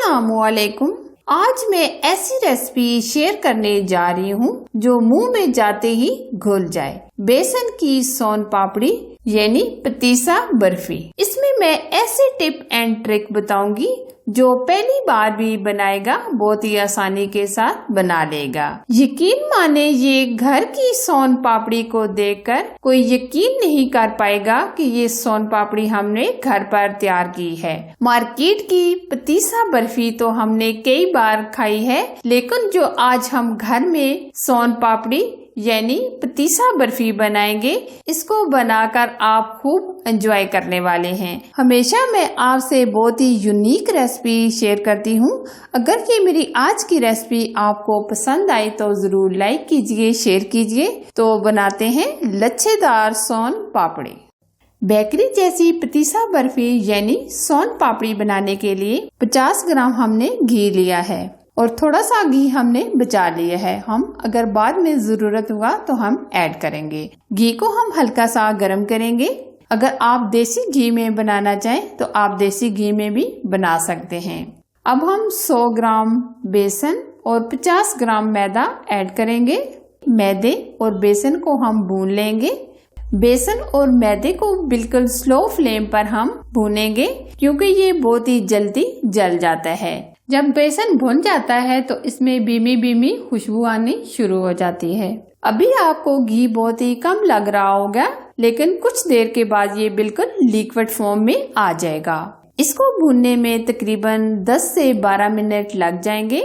अस्सलामुअलैकुम। आज मैं ऐसी रेसिपी शेयर करने जा रही हूँ जो मुंह में जाते ही घुल जाए। बेसन की सोन पापड़ी यानी पतीसा बर्फी। इसमें मैं ऐसे टिप एंड ट्रिक बताऊंगी जो पहली बार भी बनाएगा बहुत ही आसानी के साथ बना लेगा। यकीन माने ये घर की सोन पापड़ी को देखकर कोई यकीन नहीं कर पाएगा कि ये सोन पापड़ी हमने घर पर तैयार की है। मार्केट की पतीसा बर्फी तो हमने कई बार खाई है, लेकिन जो आज हम घर में सोन पापड़ी यानी पतीसा बर्फी बनाएंगे, इसको बनाकर आप खूब एंजॉय करने वाले हैं। हमेशा मैं आपसे बहुत ही यूनिक रेसिपी शेयर करती हूँ। अगर ये मेरी आज की रेसिपी आपको पसंद आई तो जरूर लाइक कीजिए, शेयर कीजिए। तो बनाते हैं लच्छेदार सोन पापड़ी। बेकरी जैसी पतीसा बर्फी यानी सोन पापड़ी बनाने के लिए 50 ग्राम हमने घी लिया है और थोड़ा सा घी हमने बचा लिया है। हम अगर बाद में जरूरत हुआ तो हम ऐड करेंगे। घी को हम हल्का सा गर्म करेंगे। अगर आप देसी घी में बनाना चाहें तो आप देसी घी में भी बना सकते हैं। अब हम 100 ग्राम बेसन और 50 ग्राम मैदा ऐड करेंगे। मैदे और बेसन को हम भून लेंगे। बेसन और मैदे को बिल्कुल स्लो फ्लेम पर हम भूनेंगे क्योंकि ये बहुत ही जल्दी जल जाता है। जब बेसन भुन जाता है तो इसमें बीमी बीमी खुशबू आनी शुरू हो जाती है। अभी आपको घी बहुत ही कम लग रहा होगा, लेकिन कुछ देर के बाद ये बिल्कुल लिक्विड फॉर्म में आ जाएगा। इसको भूनने में तकरीबन 10 से 12 मिनट लग जाएंगे।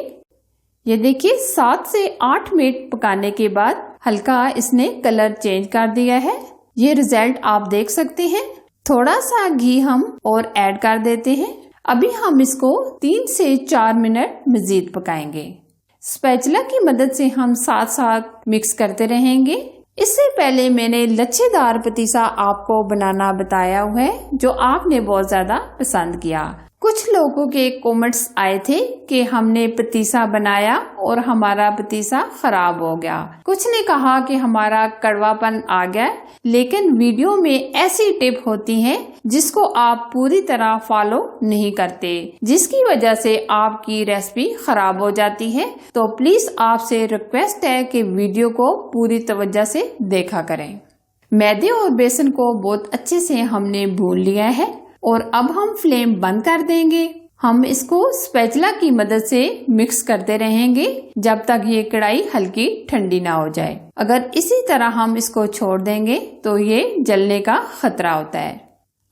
ये देखिए 7 से 8 मिनट पकाने के बाद हल्का इसने कलर चेंज कर दिया है। ये रिजल्ट आप देख सकते हैं। थोड़ा सा घी हम और ऐड कर देते हैं। अभी हम इसको 3 से 4 मिनट मजीद पकाएंगे। स्पैचुला की मदद से हम साथ साथ मिक्स करते रहेंगे। इससे पहले मैंने लच्छेदार पतीसा आपको बनाना बताया हुआ है जो आपने बहुत ज्यादा पसंद किया। कुछ लोगों के कमेंट्स आए थे कि हमने पतीसा बनाया और हमारा पतीसा खराब हो गया। कुछ ने कहा कि हमारा कड़वापन आ गया, लेकिन वीडियो में ऐसी टिप होती हैं जिसको आप पूरी तरह फॉलो नहीं करते, जिसकी वजह से आपकी रेसिपी खराब हो जाती है। तो प्लीज आपसे रिक्वेस्ट है कि वीडियो को पूरी तवज्जो से देखा करें। मैदे और बेसन को बहुत अच्छे से हमने भून लिया है और अब हम फ्लेम बंद कर देंगे। हम इसको स्पैचुला की मदद से मिक्स करते रहेंगे जब तक ये कढ़ाई हल्की ठंडी ना हो जाए। अगर इसी तरह हम इसको छोड़ देंगे तो ये जलने का खतरा होता है।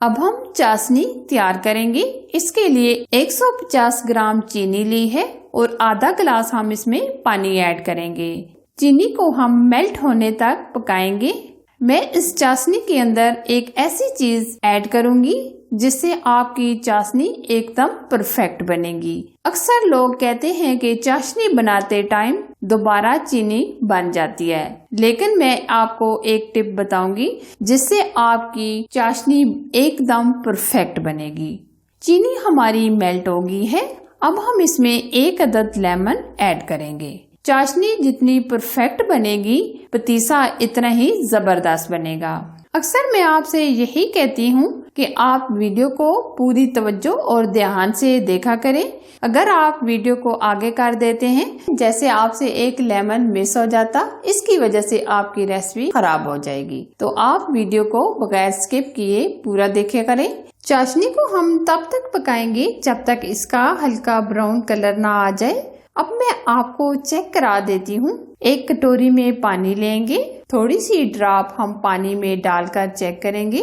अब हम चाशनी तैयार करेंगे। इसके लिए 150 ग्राम चीनी ली है और आधा गिलास हम इसमें पानी ऐड करेंगे। चीनी को हम मेल्ट होने तक पकाएंगे। मैं इस चाशनी के अंदर एक ऐसी चीज ऐड करूंगी जिससे आपकी चाशनी एकदम परफेक्ट बनेगी। अक्सर लोग कहते हैं कि चाशनी बनाते टाइम दोबारा चीनी बन जाती है, लेकिन मैं आपको एक टिप बताऊंगी जिससे आपकी चाशनी एकदम परफेक्ट बनेगी। चीनी हमारी मेल्ट हो गई है। अब हम इसमें 1 अदद लेमन ऐड करेंगे। चाशनी जितनी परफेक्ट बनेगी, पतीसा इतना ही जबरदस्त बनेगा। अक्सर मैं आपसे यही कहती हूँ कि आप वीडियो को पूरी तवज्जो और ध्यान से देखा करें। अगर आप वीडियो को आगे कर देते हैं, जैसे आपसे एक लेमन मिस हो जाता, इसकी वजह से आपकी रेसिपी खराब हो जाएगी। तो आप वीडियो को बगैर स्किप किए पूरा देखे करें। चाशनी को हम तब तक पकाएंगे जब तक इसका हल्का ब्राउन कलर ना आ जाए। अब मैं आपको चेक करा देती हूँ। एक कटोरी में पानी लेंगे, थोड़ी सी ड्रॉप हम पानी में डालकर चेक करेंगे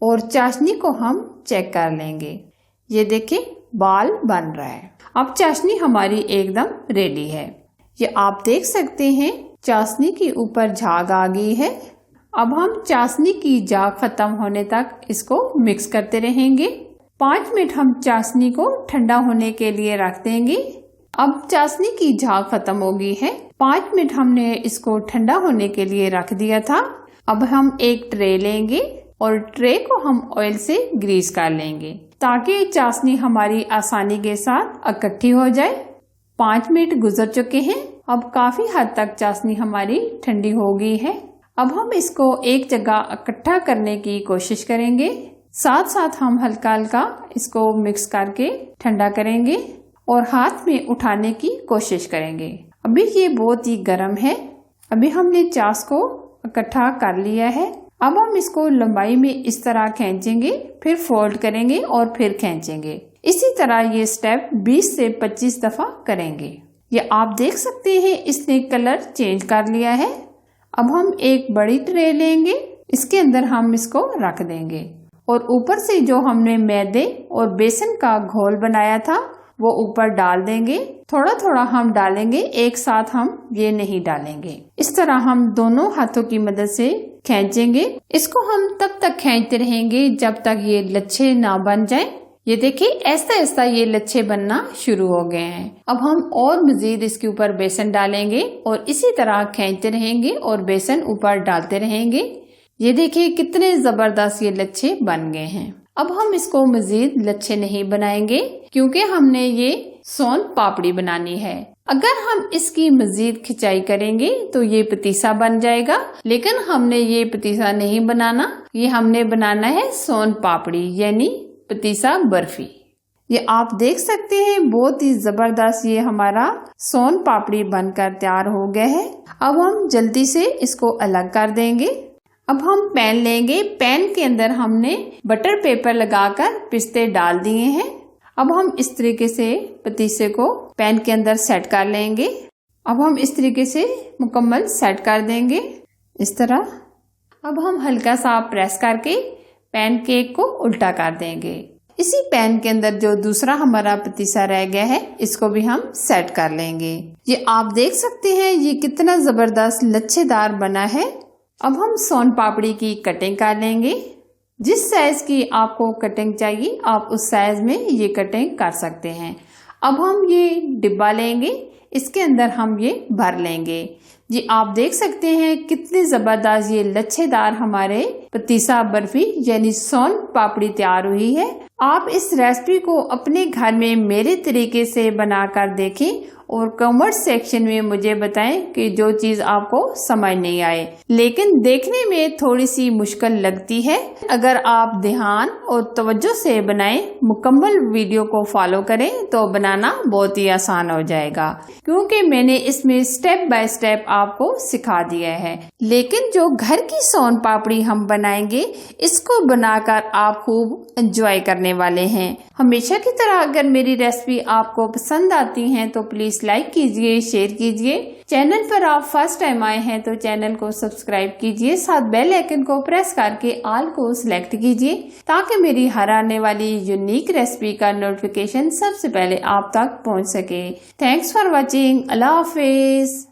और चाशनी को हम चेक कर लेंगे। ये देखिए बाल बन रहा है। अब चाशनी हमारी एकदम रेडी है। ये आप देख सकते हैं चाशनी के ऊपर झाग आ गई है। अब हम चाशनी की झाग खत्म होने तक इसको मिक्स करते रहेंगे। 5 मिनट हम चाशनी को ठंडा होने के लिए रख देंगे। अब चाशनी की झाग खत्म हो गई है। 5 मिनट हमने इसको ठंडा होने के लिए रख दिया था। अब हम एक ट्रे लेंगे और ट्रे को हम ऑयल से ग्रीस कर लेंगे ताकि चाशनी हमारी आसानी के साथ इकट्ठी हो जाए। 5 मिनट गुजर चुके हैं। अब काफी हद तक चाशनी हमारी ठंडी हो गई है। अब हम इसको एक जगह इकट्ठा करने की कोशिश करेंगे। साथ साथ हम हल्का हल्का इसको मिक्स करके ठंडा करेंगे और हाथ में उठाने की कोशिश करेंगे। अभी ये बहुत ही गर्म है। अभी हमने चाश को इकट्ठा कर लिया है। अब हम इसको लंबाई में इस तरह खींचेंगे, फिर फोल्ड करेंगे और फिर खींचेंगे। इसी तरह ये स्टेप 20 से 25 दफा करेंगे। ये आप देख सकते हैं इसने कलर चेंज कर लिया है। अब हम एक बड़ी ट्रे लेंगे, इसके अंदर हम इसको रख देंगे और ऊपर से जो हमने मैदे और बेसन का घोल बनाया था वो ऊपर डाल देंगे। थोड़ा थोड़ा हम डालेंगे, एक साथ हम ये नहीं डालेंगे। इस तरह हम दोनों हाथों की मदद से खींचेंगे। इसको हम तब तक खींचते रहेंगे जब तक ये लच्छे ना बन जाए। ये देखिए ऐसा ऐसा ये लच्छे बनना शुरू हो गए हैं। अब हम और मजीद इसके ऊपर बेसन डालेंगे और इसी तरह खींचते रहेंगे और बेसन ऊपर डालते रहेंगे। ये देखिए कितने जबरदस्त ये लच्छे बन गए हैं। अब हम इसको मजीद लच्छे नहीं बनाएंगे क्योंकि हमने ये सोन पापड़ी बनानी है। अगर हम इसकी मजीद खिंचाई करेंगे तो ये पतीसा बन जाएगा, लेकिन हमने ये पतीसा नहीं बनाना, ये हमने बनाना है सोन पापड़ी यानी पतीसा बर्फी। ये आप देख सकते हैं बहुत ही जबरदस्त ये हमारा सोन पापड़ी बनकर तैयार हो गया है। अब हम जल्दी से इसको अलग कर देंगे। अब हम पैन लेंगे, पैन के अंदर हमने बटर पेपर लगाकर पिस्ते डाल दिए हैं। अब हम इस तरीके से पतीसे को पैन के अंदर सेट कर लेंगे। अब हम इस तरीके से मुकम्मल सेट कर देंगे इस तरह। अब हम हल्का सा प्रेस करके पैन केक को उल्टा कर देंगे। इसी पैन के अंदर जो दूसरा हमारा पतीसा रह गया है इसको भी हम सेट कर लेंगे। ये आप देख सकते हैं ये कितना जबरदस्त लच्छेदार बना है। अब हम सोन पापड़ी की कटिंग कर लेंगे। जिस साइज की आपको कटिंग चाहिए आप उस साइज में ये कटिंग कर सकते हैं। अब हम ये डिब्बा लेंगे, इसके अंदर हम ये भर लेंगे। ये आप देख सकते हैं कितनी जबरदस्त ये लच्छेदार हमारे पतीसा बर्फी यानी सोन पापड़ी तैयार हुई है। आप इस रेसिपी को अपने घर में मेरे तरीके से बनाकर देखें और कमेंट सेक्शन में मुझे बताएं कि जो चीज आपको समझ नहीं आए, लेकिन देखने में थोड़ी सी मुश्किल लगती है। अगर आप ध्यान और तवज्जो से बनाएं, मुकम्मल वीडियो को फॉलो करें तो बनाना बहुत ही आसान हो जाएगा, क्योंकि मैंने इसमें स्टेप बाय स्टेप आपको सिखा दिया है। लेकिन जो घर की सोन पापड़ी हम बनाएंगे इसको बनाकर आप खूब एंजॉय करने वाले हैं। हमेशा की तरह अगर मेरी रेसिपी आपको पसंद आती है तो प्लीज लाइक कीजिए, शेयर कीजिए। चैनल पर आप फर्स्ट टाइम आए हैं तो चैनल को सब्सक्राइब कीजिए, साथ बेल आइकन को प्रेस करके ऑल को सिलेक्ट कीजिए ताकि मेरी हर आने वाली यूनिक रेसिपी का नोटिफिकेशन सबसे पहले आप तक पहुंच सके। Thanks for watching. Allah Hafiz.